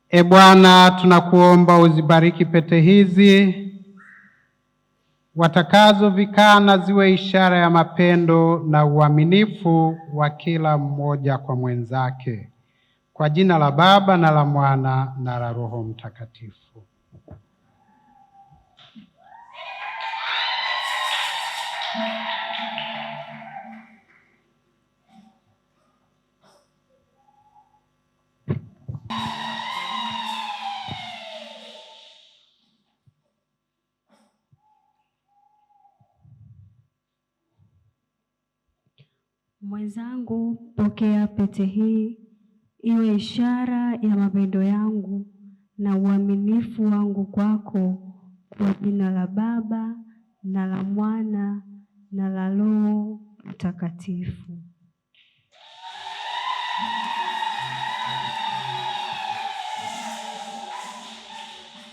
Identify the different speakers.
Speaker 1: E Bwana, tunakuomba uzibariki pete hizi watakazovikana ziwe ishara ya mapendo na uaminifu wa kila mmoja kwa mwenzake. Kwa jina la Baba na la Mwana na la Roho Mtakatifu.
Speaker 2: Mwenzangu, pokea pete hii iwe ishara ya mapendo yangu na uaminifu wangu kwako, kwa jina la Baba na la Mwana na la Roho Mtakatifu.